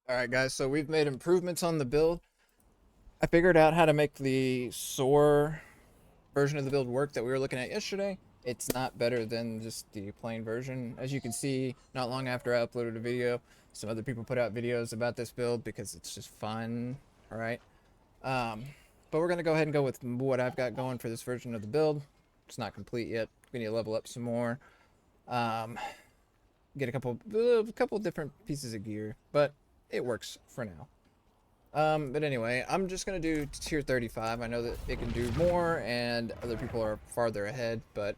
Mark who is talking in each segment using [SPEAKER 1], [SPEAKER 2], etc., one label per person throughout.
[SPEAKER 1] Alright guys, so we've made improvements on the build. I figured out how to make the SOAR version of the build work that we were looking at yesterday. It's not better than just the plain version. As you can see, not long after I uploaded a video, some other people put out videos about this build because it's just fun, alright? Um, but we're going to go ahead and go with what I've got going for this version of the build. It's not complete yet. We need to level up some more. Um, get a couple different pieces of gear, but it works for now. But anyway, I'm just gonna do tier 35. I know that it can do more and other people are farther ahead, but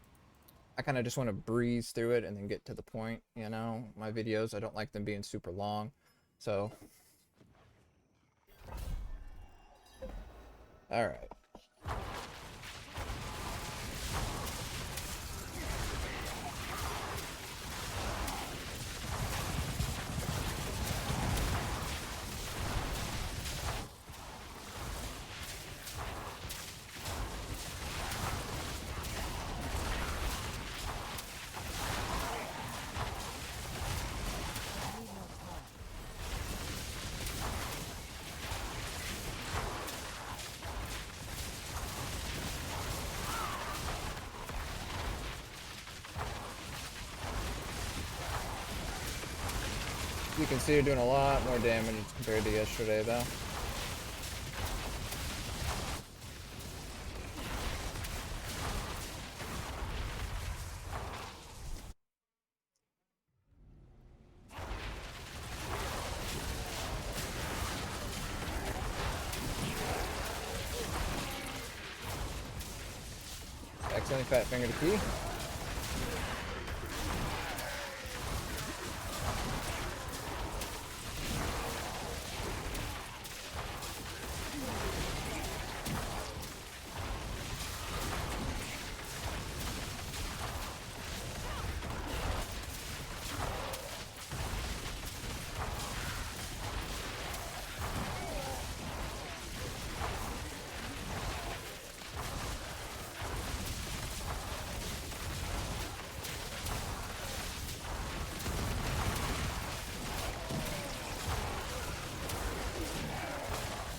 [SPEAKER 1] I kind of just want to breeze through it and then get to the point, you know? My videos, I don't like them being super long. So, alright. You can see you're doing a lot more damage compared to yesterday, though. Accidentally fat finger the key.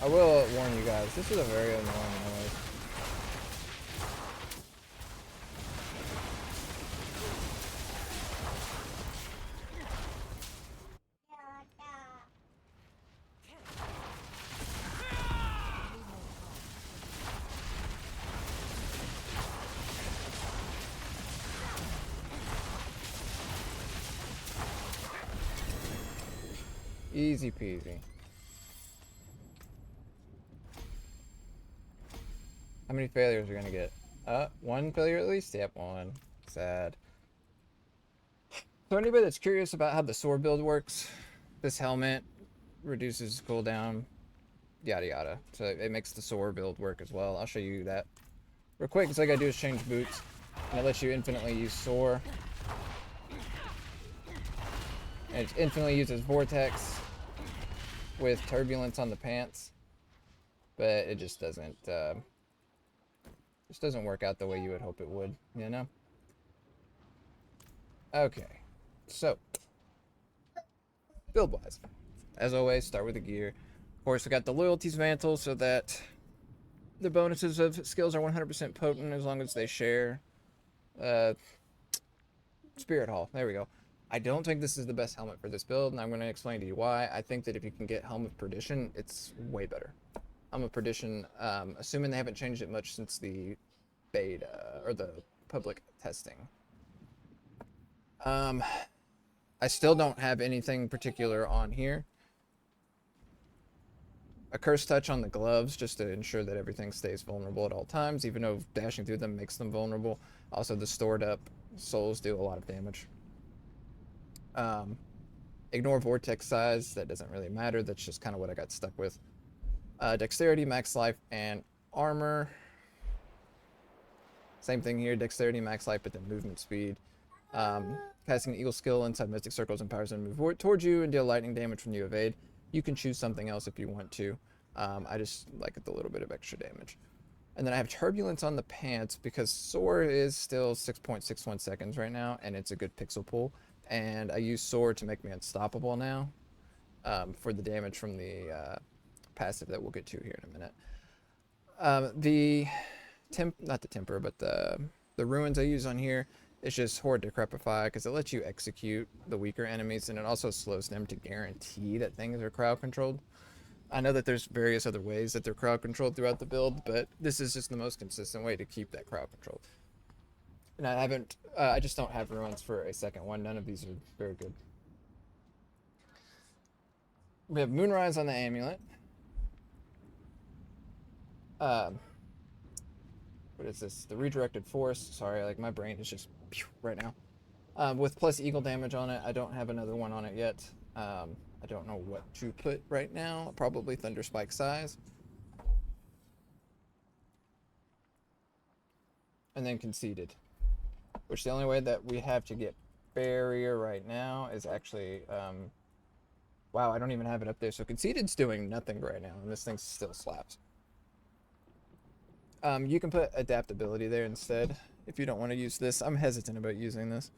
[SPEAKER 1] I will warn you guys, this is a very annoying noise. Easy peasy. How many failures are we gonna get? One failure at least? Yep, one. Sad. So anybody that's curious about how the sword build works, this helmet reduces cooldown, yada yada. So it makes the sword build work as well. I'll show you that real quick. So all I gotta do is change boots, and it lets you infinitely use soar. And it infinitely uses vortex with turbulence on the pants, but it just doesn't work out the way you would hope it would, you know? Okay, so build wise, as always, start with the gear. Of course, we got the loyalties mantle so that the bonuses of skills are 100% potent as long as they share. Uh, Spirit Hall, there we go. I don't think this is the best helmet for this build, and I'm going to explain to you why. I think that if you can get Helm of Perdition, it's way better. Helm of Perdition, assuming they haven't changed it much since the beta, or the public testing. I still don't have anything particular on here. A curse touch on the gloves just to ensure that everything stays vulnerable at all times, even though dashing through them makes them vulnerable. Also, the stored up souls do a lot of damage. Ignore vortex size, that doesn't really matter, that's just kind of what I got stuck with. Dexterity, max life, and armor. Same thing here, dexterity, max life, but then movement speed. Casting an eagle skill inside mystic circles empowers them to move towards you and deal lightning damage when you evade. You can choose something else if you want to. I just like it a little bit of extra damage. And then I have turbulence on the pants because soar is still 6.61 seconds right now, and it's a good pixel pull. And I use soar to make me unstoppable now. for the damage from the passive that we'll get to here in a minute. Not the temper, but the ruins I use on here, it's just Horde Decrepify because it lets you execute the weaker enemies, and it also slows them to guarantee that things are crowd controlled. I know that there's various other ways that they're crowd controlled throughout the build, but this is just the most consistent way to keep that crowd controlled. And I just don't have ruins for a second one. None of these are very good. We have Moonrise on the amulet. What is this? The redirected force. Sorry, like my brain is just right now. With plus eagle damage on it. I don't have another one on it yet. I don't know what to put right now. Probably Thunderspike size. And then Conceited. Which the only way that we have to get Barrier right now is actually... wow, I don't even have it up there. So Conceited's doing nothing right now, and this thing still slaps. You can put Adaptability there instead if you don't want to use this. I'm hesitant about using this,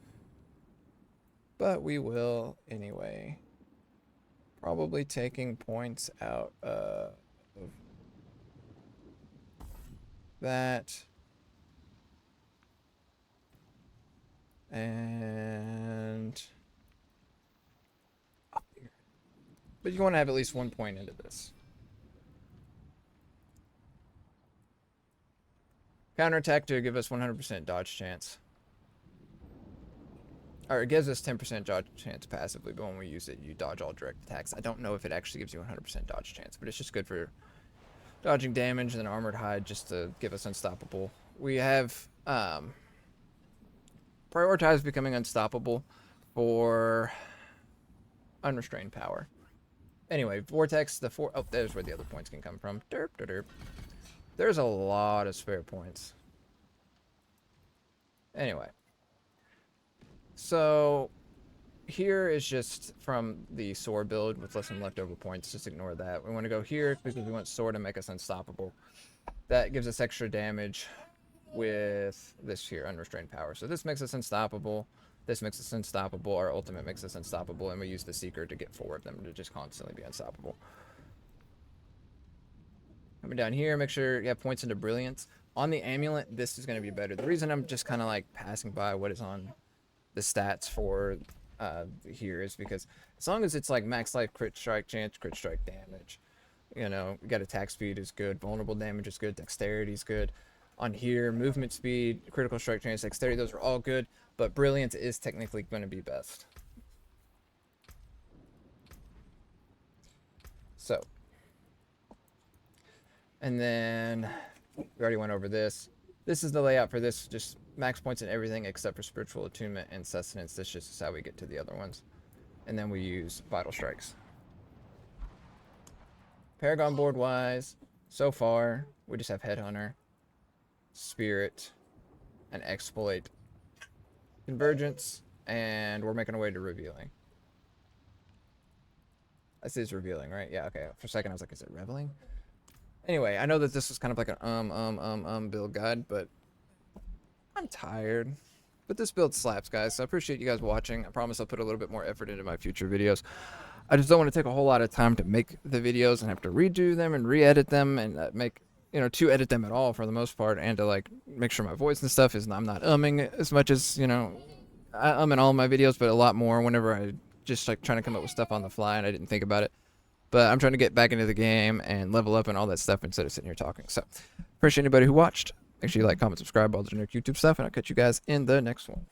[SPEAKER 1] but we will anyway. Probably taking points out of that. And up here. But you want to have at least 1 point into this. Counterattack to give us 100% dodge chance. Or it gives us 10% dodge chance passively, but when we use it, you dodge all direct attacks. I don't know if it actually gives you 100% dodge chance, but it's just good for dodging damage and Armored Hide just to give us unstoppable. We have prioritized becoming unstoppable for unrestrained power. Anyway, Vortex, oh, there's where the other points can come from. Derp, derp, derp. There's a lot of spare points. Anyway. So, here is just from the sword build with some leftover points. Just ignore that. We want to go here because we want sword to make us unstoppable. That gives us extra damage with this here, unrestrained power. So this makes us unstoppable. This makes us unstoppable. Our ultimate makes us unstoppable. And we use the Seeker to get 4 of them to just constantly be unstoppable. Coming down here, make sure you have points into Brilliance. On the amulet, this is going to be better. The reason I'm just kind of like passing by what is on the stats for here is because as long as it's like max life, crit strike chance, crit strike damage, you know, we got attack speed is good, vulnerable damage is good, dexterity is good. On here, movement speed, critical strike chance, dexterity, those are all good, but Brilliance is technically going to be best. So, and then we already went over this. This is the layout for this, just max points in everything except for Spiritual Attunement and Sustenance. This just is how we get to the other ones. And then we use Vital Strikes. Paragon board wise, so far, we just have Headhunter, Spirit, and Exploit. Convergence, and we're making our way to Revealing. This is Revealing, right? Yeah, okay. For a second I was like, is it Reveling? Anyway, I know that this was kind of like an build guide, but I'm tired. But this build slaps, guys, so I appreciate you guys watching. I promise I'll put a little bit more effort into my future videos. I just don't want to take a whole lot of time to make the videos and have to redo them and re-edit them and make, you know, to edit them at all for the most part, and to like make sure my voice and stuff is, I'm not umming as much as, you know, I in all my videos, but a lot more whenever I just like trying to come up with stuff on the fly and I didn't think about it. But I'm trying to get back into the game and level up and all that stuff instead of sitting here talking. So, appreciate anybody who watched. Make sure you like, comment, subscribe, all the generic YouTube stuff, and I'll catch you guys in the next one.